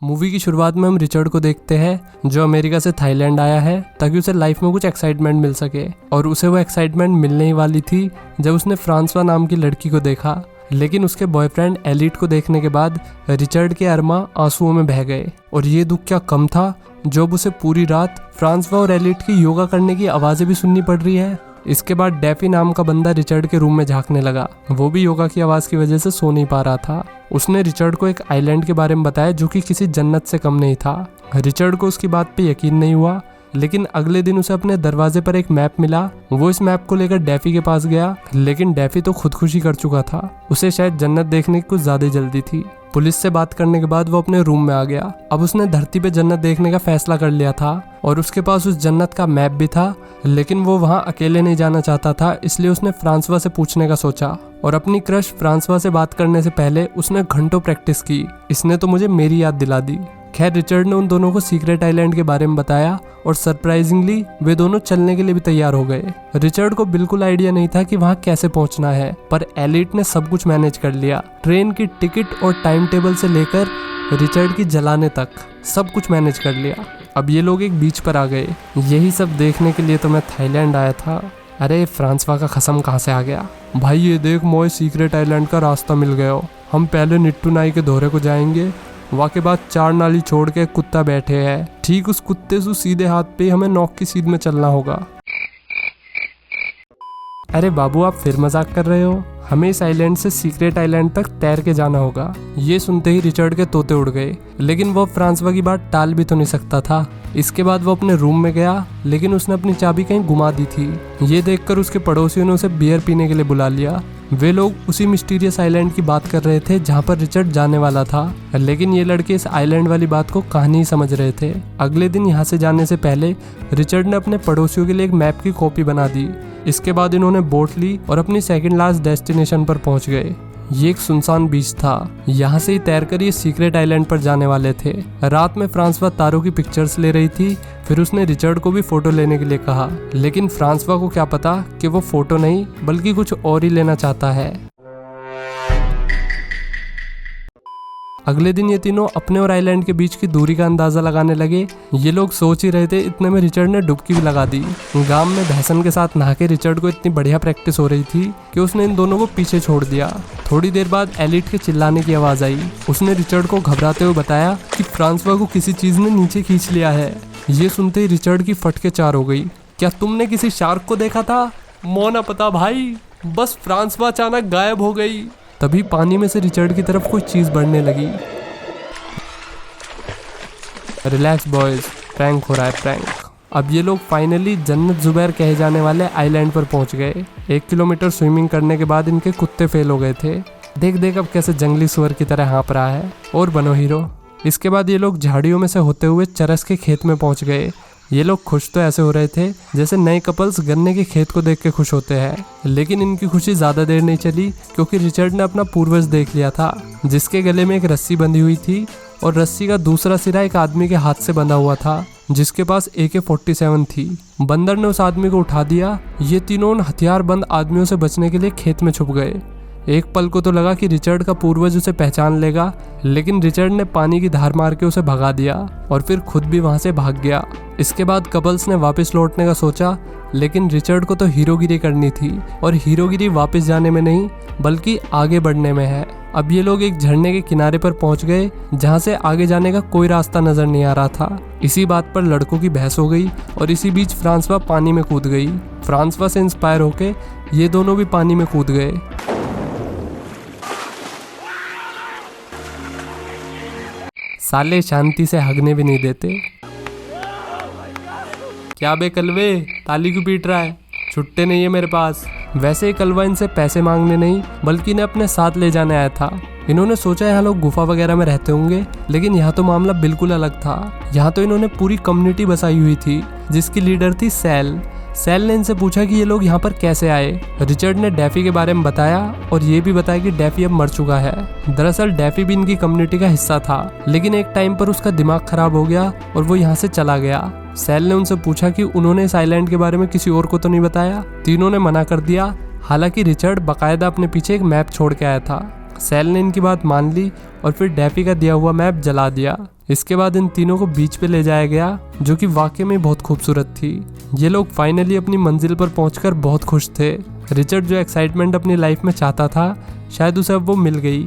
Movie की शुरुआत में हम रिचर्ड को देखते हैं जो अमेरिका से थाईलैंड आया है ताकि उसे लाइफ में कुछ एक्साइटमेंट मिल सके। और उसे वो एक्साइटमेंट मिलने ही वाली थी जब उसने फ्रांसवा नाम की लड़की को देखा। लेकिन उसके बॉयफ्रेंड एलिट को देखने के बाद रिचर्ड के अरमा आंसुओं में बह गए। और ये दुख क्या कम था जब उसे पूरी रात फ्रांसवा और एलिट की योगा करने की आवाज़ें भी सुननी पड़ रही है। इसके बाद डैफी नाम का बंदा रिचर्ड के रूम में झांकने लगा। वो भी योगा की आवाज़ की वजह से सो नहीं पा रहा था। उसने रिचर्ड को एक आइलैंड के बारे में बताया जो कि किसी जन्नत से कम नहीं था। रिचर्ड को उसकी बात पे यकीन नहीं हुआ, लेकिन अगले दिन उसे अपने दरवाजे पर एक मैप मिला। वो इस मैप को लेकर डैफी के पास गया, लेकिन डैफी तो खुदकुशी कर चुका था। उसे शायद जन्नत देखने की कुछ ज्यादा जल्दी थी। पुलिस से बात करने के बाद वो अपने रूम में आ गया। अब उसने धरती पे जन्नत देखने का फैसला कर लिया था और उसके पास उस जन्नत का मैप भी था, लेकिन वो वहाँ अकेले नहीं जाना चाहता था। इसलिए उसने फ्रांसवा से पूछने का सोचा और अपनी क्रश फ्रांसवा से बात करने से पहले उसने घंटों प्रैक्टिस की। इसने तो मुझे मेरी याद दिला दी। खैर, रिचर्ड ने उन दोनों को सीक्रेट आइलैंड के बारे में बताया और सरप्राइजिंगली वे दोनों चलने के लिए भी तैयार हो गए। रिचर्ड को बिल्कुल आइडिया नहीं था कि वहाँ कैसे पहुँचना है, पर एलिट ने सब कुछ मैनेज कर लिया। ट्रेन की टिकट और टाइम टेबल से लेकर रिचर्ड की जलाने तक सब कुछ मैनेज कर लिया। अब ये लोग एक बीच पर आ गए। यही सब देखने के लिए तो मैं थाईलैंड आया था। अरे फ्रांसवा का खसम कहाँ से आ गया? भाई ये देख मोए, सीक्रेट आइलैंड का रास्ता मिल गया। हम पहले निट्टू नाई के दौरे को जाएंगे, वहाँ के बाद 4 नाली छोड़ के कुत्ता बैठे है। ठीक उस कुत्ते से सीधे हाथ पे हमें नॉक की सीध में चलना होगा। अरे बाबू, आप फिर मजाक कर रहे हो? हमें इस आइलैंड से सीक्रेट आइलैंड तक तैर के जाना होगा। ये सुनते ही रिचर्ड के तोते उड़ गए, लेकिन वो फ्रांसवा की बात टाल भी तो नहीं सकता था। इसके बाद वो अपने रूम में गया, लेकिन उसने अपनी चाबी कहीं गुमा दी थी। ये देखकर उसके पड़ोसियों ने उसे बियर पीने के लिए बुला लिया। वे लोग उसी मिस्टीरियस आइलैंड की बात कर रहे थे जहाँ पर रिचर्ड जाने वाला था, लेकिन ये लड़के इस आइलैंड वाली बात को कहानी ही समझ रहे थे। अगले दिन यहाँ से जाने से पहले रिचर्ड ने अपने पड़ोसियों के लिए एक मैप की कॉपी बना दी। इसके बाद इन्होंने बोट ली और अपनी सेकंड लास्ट डेस्टिनेशन पर पहुंच गए। ये एक सुनसान बीच था। यहाँ से ही तैरकर ये सीक्रेट आइलैंड पर जाने वाले थे। रात में फ्रांसवा तारों की पिक्चर्स ले रही थी। फिर उसने रिचर्ड को भी फोटो लेने के लिए कहा, लेकिन फ्रांसवा को क्या पता कि वो फोटो नहीं बल्कि कुछ और ही लेना चाहता है। अगले दिन ये तीनों अपने और आइलैंड के बीच की दूरी का अंदाजा लगाने लगे। ये लोग सोच ही रहे थे, इतने में रिचर्ड ने डुबकी भी लगा दी। गांव में भैसन के साथ नहा के रिचर्ड को इतनी बढ़िया प्रैक्टिस हो रही थी कि उसने इन दोनों को पीछे छोड़ दिया। थोड़ी देर बाद एलिट के चिल्लाने की आवाज आई। उसने रिचर्ड को घबराते हुए बताया कि फ्रांसवा को किसी चीज ने नीचे खींच लिया है। ये सुनते ही रिचर्ड की फटके चार हो गई। क्या तुमने किसी शार्क को देखा था? मोना पता भाई, बस फ्रांसवा अचानक गायब हो गई। तभी पानी में से रिचर्ड की तरफ कोई चीज बढ़ने लगी। रिलैक्स बॉयज, प्रैंक हो रहा है, प्रैंक। अब ये लोग फाइनली जन्नत जुबैर कहे जाने वाले आइलैंड पर पहुंच गए। 1 किलोमीटर स्विमिंग करने के बाद इनके कुत्ते फेल हो गए थे। देख देख अब कैसे जंगली सुअर की तरह हाँप रहा है। और बनो हीरो। इसके बाद ये लोग झाड़ियों में से होते हुए चरस के खेत में पहुंच गए। ये लोग खुश तो ऐसे हो रहे थे जैसे नए कपल्स गन्ने के खेत को देख के खुश होते हैं, लेकिन इनकी खुशी ज्यादा देर नहीं चली, क्योंकि रिचर्ड ने अपना पूर्वज देख लिया था, जिसके गले में एक रस्सी बंधी हुई थी और रस्सी का दूसरा सिरा एक आदमी के हाथ से बंधा हुआ था, जिसके पास AK-47 थी। बंदर ने उस आदमी को उठा दिया। ये तीनों उन हथियारबंद आदमियों से बचने के लिए खेत में छुप गए। एक पल को तो लगा कि रिचर्ड का पूर्वज उसे पहचान लेगा, लेकिन रिचर्ड ने पानी की धार मार के उसे भगा दिया और फिर खुद भी वहां से भाग गया। इसके बाद कपल्स ने वापस लौटने का सोचा, लेकिन रिचर्ड को तो हीरोगिरी करनी थी, और हीरोगिरी वापस जाने में नहीं बल्कि आगे बढ़ने में है। अब ये लोग एक झरने के किनारे पर पहुंच गए जहां से आगे जाने का कोई रास्ता नजर नहीं आ रहा था। इसी बात पर लड़कों की बहस हो गई और इसी बीच फ्रांसवा पानी में कूद गई। फ्रांसवा से इंस्पायर होके ये दोनों भी पानी में कूद गए। साले शांति से हगने भी नहीं देते। क्या बे कलवे, ताली क्यों पीट रहा है? छुट्टे नहीं है मेरे पास। वैसे ही कलवा इनसे पैसे मांगने नहीं बल्कि इन्हें अपने साथ ले जाने आया था। इन्होंने सोचा यहाँ लोग गुफा वगैरह में रहते होंगे, लेकिन यहाँ तो मामला बिल्कुल अलग था। यहाँ तो इन्होंने पूरी कम्युनिटी बसाई हुई थी जिसकी लीडर थी सैल। सैल ने इनसे पूछा कि ये लोग यहाँ पर कैसे आए। रिचर्ड ने डैफी के बारे में बताया और ये भी बताया कि डैफी अब मर चुका है। दरअसल डैफी भी इनकी कम्युनिटी का हिस्सा था, लेकिन एक टाइम पर उसका दिमाग खराब हो गया और वो यहाँ से चला गया। सैल ने उनसे पूछा कि उन्होंने इस आइलैंड के बारे में किसी और को तो नहीं बताया। तीनों ने मना कर दिया। हालांकि रिचर्ड बाकायदा अपने पीछे एक मैप छोड़ के आया था। सैल ने इनकी बात मान ली और फिर डैफी का दिया हुआ मैप जला दिया। इसके बाद इन तीनों को बीच पे ले जाया गया, जो कि वाकई में बहुत खूबसूरत थी। ये लोग फाइनली अपनी मंजिल पर पहुंचकर बहुत खुश थे। रिचर्ड जो एक्साइटमेंट अपनी लाइफ में चाहता था, शायद उसे अब वो मिल गई।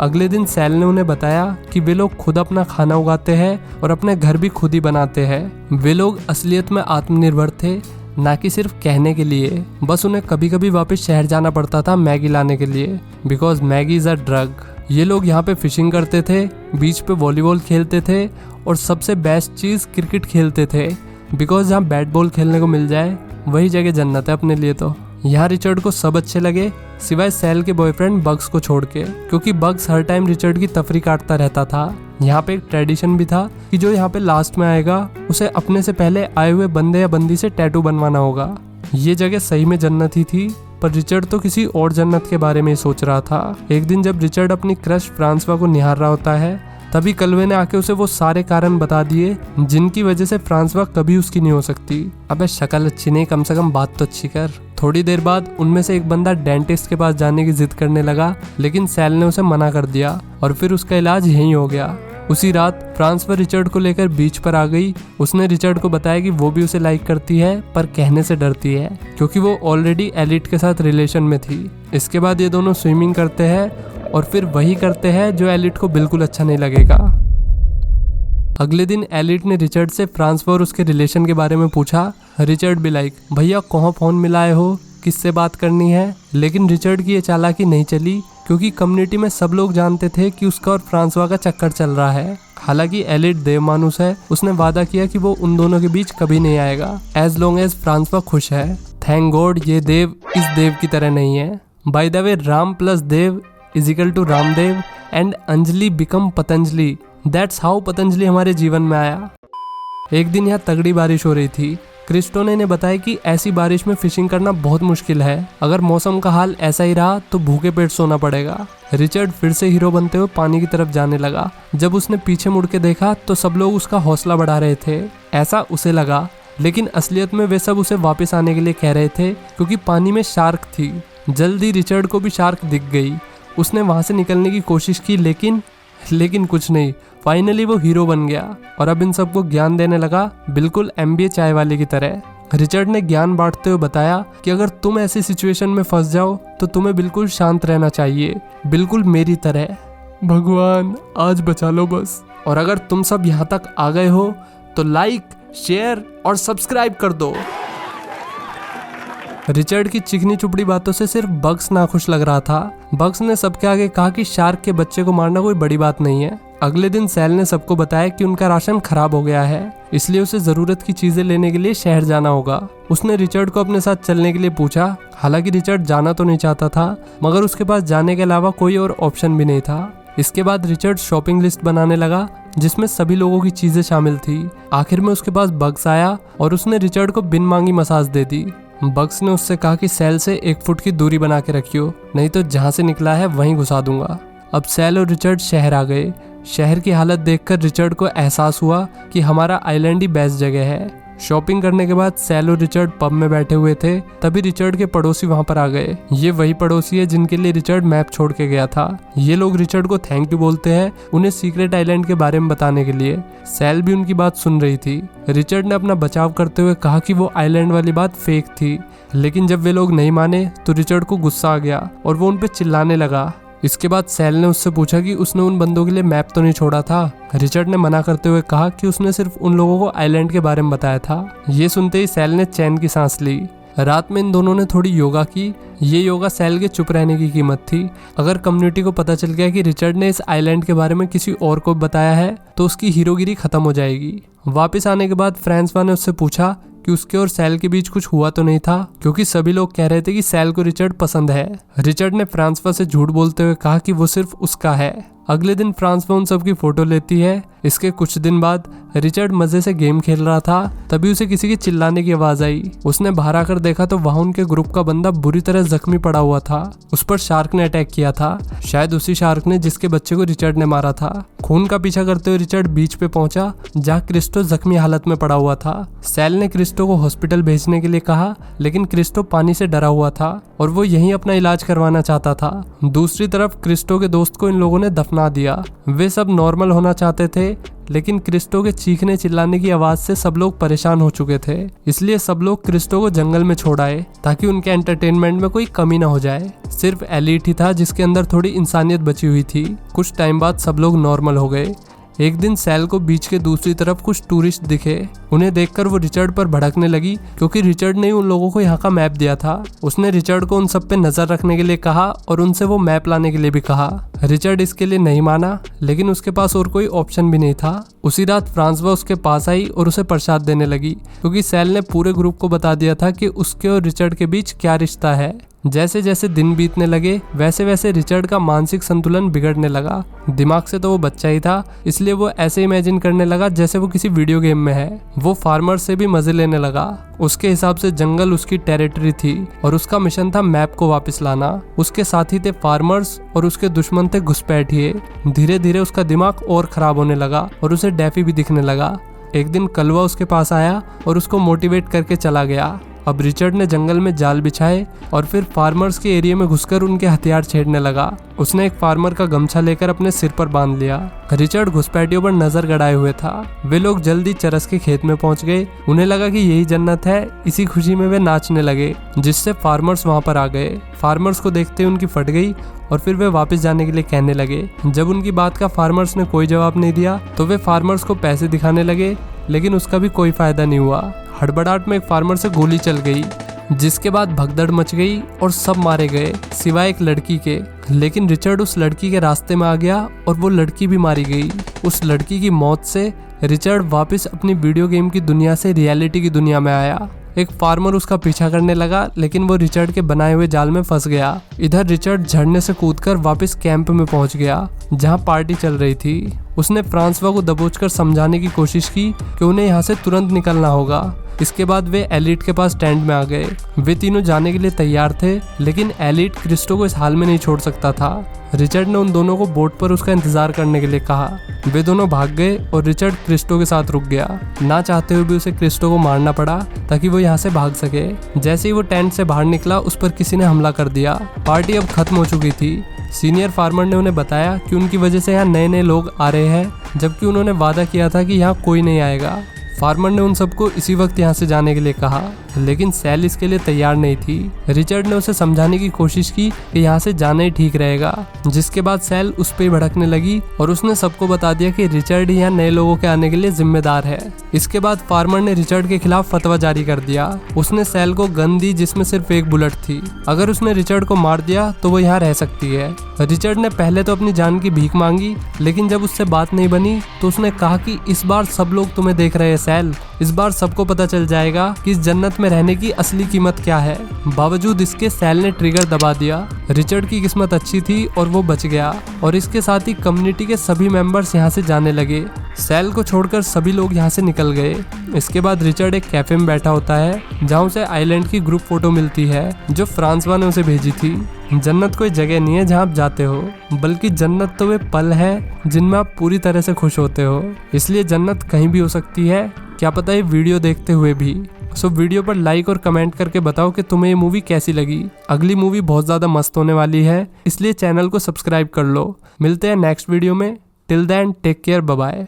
अगले दिन सैल ने उन्हें बताया कि वे लोग खुद अपना खाना उगाते हैं और अपने घर भी खुद ही बनाते हैं। वे लोग असलियत में आत्मनिर्भर थे, ना कि सिर्फ कहने के लिए। बस उन्हें कभी कभी वापस शहर जाना पड़ता था मैगी लाने के लिए, because Maggi is a drug. ये लोग यहाँ पे फिशिंग करते थे, बीच पे वॉलीबॉल खेलते थे और सबसे बेस्ट चीज़ क्रिकेट खेलते थे, बिकॉज जहाँ बैट बॉल खेलने को मिल जाए वही जगह जन्नत है अपने लिए। तो यहाँ रिचर्ड को सब अच्छे लगे, सिवाय सैल के बॉयफ्रेंड बग्स को छोड़ के, क्योंकि बग्स हर टाइम रिचर्ड की तफरी काटता रहता था। यहाँ पे एक ट्रेडिशन भी था कि जो यहाँ पे लास्ट में आएगा उसे अपने से पहले आए हुए बंदे या बंदी से टैटू बनवाना होगा। ये जगह सही में जन्नत ही थी, पर रिचर्ड तो किसी और जन्नत के बारे में ही सोच रहा था। एक दिन जब रिचर्ड अपनी क्रश फ्रांसवा को निहार रहा होता है, तभी कलवे ने आके उसे वो सारे कारण बता दिए जिनकी वजह से फ्रांसवा कभी उसकी नहीं हो सकती। अबे शक्ल अच्छी नहीं, कम से कम बात तो अच्छी कर। थोड़ी देर बाद उनमें से एक बंदा डेंटिस्ट के पास जाने की जिद करने लगा, लेकिन सैल ने उसे मना कर दिया और फिर उसका इलाज यहीं हो गया। उसी रात फ्रांसवा रिचर्ड को लेकर बीच पर आ गई। उसने रिचर्ड को बताया कि वो भी उसे लाइक करती है, पर कहने से डरती है क्योंकि वो ऑलरेडी एलिट के साथ रिलेशन में थी। इसके बाद ये दोनों स्विमिंग करते हैं और फिर वही करते हैं जो एलिट को बिल्कुल अच्छा नहीं लगेगा। अगले दिन एलिट ने रिचर्ड से फ्रांसवा और उसके रिलेशन के बारे में पूछा। रिचर्ड भी लाइक, भैया कहाँ फोन मिलाए हो, किससे बात करनी है। लेकिन रिचर्ड की ये चालाकी नहीं चली, क्योंकि कम्युनिटी में सब लोग जानते थे कि उसका और फ्रांसवा का चक्कर चल रहा है। हालांकि एलिट देव मानुस है, उसने वादा किया कि वो उन दोनों के बीच कभी नहीं आएगा एज लॉन्ग एज फ्रांसवा खुश है। थैंक गॉड ये देव इस देव की तरह नहीं है। By the way, Ram plus Dev is equal to Ramdev and Anjali become Patanjali. That's how Patanjali हमारे जीवन में आया। एक दिन यहाँ तगड़ी बारिश हो रही थी। क्रिस्टोने ने बताया कि ऐसी बारिश में फिशिंग करना बहुत मुश्किल है। अगर मौसम का हाल ऐसा ही रहा तो भूखे पेट सोना पड़ेगा। रिचर्ड फिर से हीरो बनते हुए पानी की तरफ जाने लगा। जब उसने पीछे मुड़ के देखा तो सब लोग उसका हौसला बढ़ा रहे थे, ऐसा उसे लगा। लेकिन असलियत में वे सब उसे वापस आने के लिए कह रहे थे, क्योंकि पानी में शार्क थी। जल्दी रिचर्ड को भी शार्क दिख गई। उसने वहां से निकलने की कोशिश की, लेकिन कुछ नहीं। फाइनली वो हीरो बन गया और अब इन सबको ज्ञान देने लगा, बिल्कुल MBA चाय वाले की तरह। रिचर्ड ने ज्ञान बांटते हुए बताया कि अगर तुम ऐसी सिचुएशन में फंस जाओ तो तुम्हें बिल्कुल शांत रहना चाहिए, बिल्कुल मेरी तरह। भगवान आज बचा लो बस। और अगर तुम सब यहाँ तक आ गए हो तो लाइक, शेयर और सब्सक्राइब कर दो। रिचर्ड की चिकनी चुपड़ी बातों से सिर्फ बग्स नाखुश लग रहा था। बग्स ने सबके आगे कहा कि शार्क के बच्चे को मारना कोई बड़ी बात नहीं है। अगले दिन सैल ने सबको बताया कि उनका राशन खराब हो गया है, इसलिए उसे जरूरत की चीजें लेने के लिए शहर जाना होगा। उसने रिचर्ड को अपने साथ चलने के लिए पूछा। हालांकि रिचर्ड जाना तो नहीं चाहता था, मगर उसके पास जाने के अलावा कोई और ऑप्शन भी नहीं था। इसके बाद रिचर्ड शॉपिंग लिस्ट बनाने लगा, जिसमें सभी लोगों की चीजें शामिल थी। आखिर में उसके पास बग्स आया और उसने रिचर्ड को बिन मांगी मसाज दे दी। बग्स ने उससे कहा कि सैल से 1 फुट की दूरी बना के रखियो, नहीं तो जहाँ से निकला है वहीं घुसा दूंगा। अब सैल और रिचर्ड शहर आ गए। शहर की हालत देखकर रिचर्ड को एहसास हुआ कि हमारा आइलैंड ही बेस्ट जगह है। शॉपिंग करने के बाद सैल और रिचर्ड पब में बैठे हुए थे, तभी रिचर्ड के पड़ोसी वहां पर आ गए। ये वही पड़ोसी है जिनके लिए रिचर्ड मैप छोड़ के गया था। ये लोग रिचर्ड को थैंक यू बोलते हैं, उन्हें सीक्रेट आइलैंड के बारे में बताने के लिए। सैल भी उनकी बात सुन रही थी। रिचर्ड ने अपना बचाव करते हुए कहा कि वो आइलैंड वाली बात फेक थी, लेकिन जब वे लोग नहीं माने तो रिचर्ड को गुस्सा आ गया और वो उन पे चिल्लाने लगा। इसके बाद सैल ने उससे पूछा कि उसने उन बंदों के लिए मैप तो नहीं छोड़ा था। रिचर्ड ने मना करते हुए कहा कि उसने सिर्फ उन लोगों को आइलैंड के बारे में बताया था। ये सुनते ही सैल ने चैन की सांस ली। रात में इन दोनों ने थोड़ी योगा की। ये योगा सैल के चुप रहने की कीमत थी। अगर कम्युनिटी को पता चल गया कि रिचर्ड ने इस आइलैंड के बारे में किसी और को बताया है तो उसकी हीरोगिरी खत्म हो जाएगी। वापस आने के बाद फ्रांसवा ने उससे पूछा कि उसके और सैल के बीच कुछ हुआ तो नहीं था, क्योंकि सभी लोग कह रहे थे कि सैल को रिचर्ड पसंद है। रिचर्ड ने फ्रांसवा से झूठ बोलते हुए कहा कि वो सिर्फ उसका है। अगले दिन फ्रांसवा उन सब की फोटो लेती है। इसके कुछ दिन बाद रिचर्ड मजे से गेम खेल रहा था, तभी उसे किसी के चिल्लाने की आवाज आई। उसने बाहर आकर देखा तो वहां उनके ग्रुप का बंदा बुरी तरह जख्मी पड़ा हुआ था। उस पर शार्क ने अटैक किया था, शायद उसी शार्क ने जिसके बच्चे को रिचर्ड ने मारा था। खून का पीछा करते हुए रिचर्ड बीच पे पहुंचा जहाँ क्रिस्टो जख्मी हालत में पड़ा हुआ था। सैल ने क्रिस्टो को हॉस्पिटल भेजने के लिए कहा, लेकिन क्रिस्टो पानी से डरा हुआ था और वो यहीं अपना इलाज करवाना चाहता था। दूसरी तरफ क्रिस्टो के दोस्त को इन लोगों ने दफना दिया। वे सब नॉर्मल होना चाहते थे, लेकिन क्रिस्टो के चीखने चिल्लाने की आवाज से सब लोग परेशान हो चुके थे। इसलिए सब लोग क्रिस्टो को जंगल में छोड़ आए ताकि उनके एंटरटेनमेंट में कोई कमी ना हो जाए। सिर्फ एलिट ही था जिसके अंदर थोड़ी इंसानियत बची हुई थी। कुछ टाइम बाद सब लोग नॉर्मल हो गए। एक दिन सैल को बीच के दूसरी तरफ कुछ टूरिस्ट दिखे। उन्हें देखकर वो रिचर्ड पर भड़कने लगी, क्योंकि रिचर्ड ने उन लोगों को यहाँ का मैप दिया था। उसने रिचर्ड को उन सब पे नजर रखने के लिए कहा और उनसे वो मैप लाने के लिए भी कहा। रिचर्ड इसके लिए नहीं माना, लेकिन उसके पास और कोई ऑप्शन भी नहीं था। उसी रात फ्रांसवा उसके पास आई और उसे प्रसाद देने लगी, क्योंकि सैल ने पूरे ग्रुप को बता दिया था कि उसके और रिचर्ड के बीच क्या रिश्ता है। जैसे जैसे दिन बीतने लगे वैसे वैसे रिचर्ड का मानसिक संतुलन बिगड़ने लगा। दिमाग से तो वो बच्चा ही था, इसलिए वो ऐसे इमेजिन करने लगा जैसे वो किसी वीडियो गेम में है। वो फार्मर से भी मजे लेने लगा। उसके हिसाब से जंगल उसकी टेरिटरी थी और उसका मिशन था मैप को वापस लाना। उसके साथी थे फार्मर्स और उसके दुश्मन थे घुसपैठिए। धीरे धीरे उसका दिमाग और खराब होने लगा और उसे डैफी भी दिखने लगा। एक दिन कलवा उसके पास आया और उसको मोटिवेट करके चला गया। अब रिचर्ड ने जंगल में जाल बिछाए और फिर फार्मर्स के एरिया में घुसकर उनके हथियार छेड़ने लगा। उसने एक फार्मर का गमछा लेकर अपने सिर पर बांध लिया। रिचर्ड घुसपैठियों पर नजर गड़ाए हुए था। वे लोग जल्दी चरस के खेत में पहुंच गए। उन्हें लगा कि यही जन्नत है। इसी खुशी में वे नाचने लगे, जिससे फार्मर्स वहां पर आ गए। फार्मर्स को देखते उनकी फट गई और फिर वे वापस जाने के लिए कहने लगे। जब उनकी बात का फार्मर्स ने कोई जवाब नहीं दिया तो वे फार्मर्स को पैसे दिखाने लगे, लेकिन उसका भी कोई फायदा नहीं हुआ। हड़बड़ाहट में एक फार्मर से गोली चल गई, जिसके बाद भगदड़ मच गई और सब मारे गए सिवाय एक लड़की के। लेकिन रिचर्ड उस लड़की के रास्ते में आ गया और वो लड़की भी मारी गई। उस लड़की की मौत से रिचर्ड वापस अपनी वीडियो गेम की दुनिया से रियलिटी की दुनिया में आया। एक फार्मर उसका पीछा करने लगा, लेकिन वो रिचर्ड के बनाए हुए जाल में फंस गया। इधर रिचर्ड झरने से कूदकर वापस कैंप में पहुंच गया जहां पार्टी चल रही थी। उसने फ्रांसवा को दबोचकर समझाने की कोशिश की कि उन्हें यहाँ से तुरंत निकलना होगा। इसके बाद वे एलिट के पास टेंट में आ गए। वे तीनों जाने के लिए तैयार थे, लेकिन एलिट क्रिस्टो को इस हाल में नहीं छोड़ सकता था। रिचर्ड ने उन दोनों को बोट पर उसका इंतजार करने के लिए कहा। वे दोनों भाग गए और रिचर्ड क्रिस्टो के साथ रुक गया। ना चाहते हुए भी उसे क्रिस्टो को मारना पड़ा ताकि वो यहाँ से भाग सके। जैसे ही वो टेंट से बाहर निकला, उस पर किसी ने हमला कर दिया। पार्टी अब खत्म हो चुकी थी। सीनियर फार्मर ने उन्हें बताया कि उनकी वजह से यहाँ नए नए लोग आ रहे हैं, जबकि उन्होंने वादा किया था कि यहाँ कोई नहीं आएगा। फार्मर ने उन सबको इसी वक्त यहाँ से जाने के लिए कहा, लेकिन सैल इसके लिए तैयार नहीं थी। रिचर्ड ने उसे समझाने की कोशिश की कि यहाँ से जाना ही ठीक रहेगा, जिसके बाद सैल उस पर भड़कने लगी और उसने सबको बता दिया कि रिचर्ड ही यहाँ नए लोगों के आने के लिए जिम्मेदार है। इसके बाद फार्मर ने रिचर्ड के खिलाफ फतवा जारी कर दिया। उसने सैल को गन दी जिसमें सिर्फ एक बुलेट थी। अगर उसने रिचर्ड को मार दिया तो वो यहाँ रह सकती है। रिचर्ड ने पहले तो अपनी जान की भीख मांगी, लेकिन जब उससे बात नहीं बनी तो उसने कहा कि इस बार सब लोग तुम्हें देख रहे हैं सैल, इस बार सबको पता चल जाएगा कि इस जन्नत में रहने की असली कीमत क्या है। बावजूद इसके सैल ने ट्रिगर दबा दिया। रिचर्ड की किस्मत अच्छी थी और वो बच गया, और इसके साथ ही कम्युनिटी के सभी मेंबर्स यहाँ से जाने लगे। सैल को छोड़कर सभी लोग यहाँ से निकल गए। इसके बाद रिचर्ड एक कैफे में बैठा होता है जहाँ उसे आइलैंड की ग्रुप फोटो मिलती है जो फ्रांसवा ने उसे भेजी थी। जन्नत कोई जगह नहीं है जहाँ आप जाते हो, बल्कि जन्नत तो वे पल है जिनमें आप पूरी तरह से खुश होते हो। इसलिए जन्नत कहीं भी हो सकती है, क्या पता ये वीडियो देखते हुए भी। सो वीडियो पर लाइक और कमेंट करके बताओ कि तुम्हें ये मूवी कैसी लगी। अगली मूवी बहुत ज़्यादा मस्त होने वाली है, इसलिए चैनल को सब्सक्राइब कर लो। मिलते हैं नेक्स्ट वीडियो में। Till then take care, bye bye.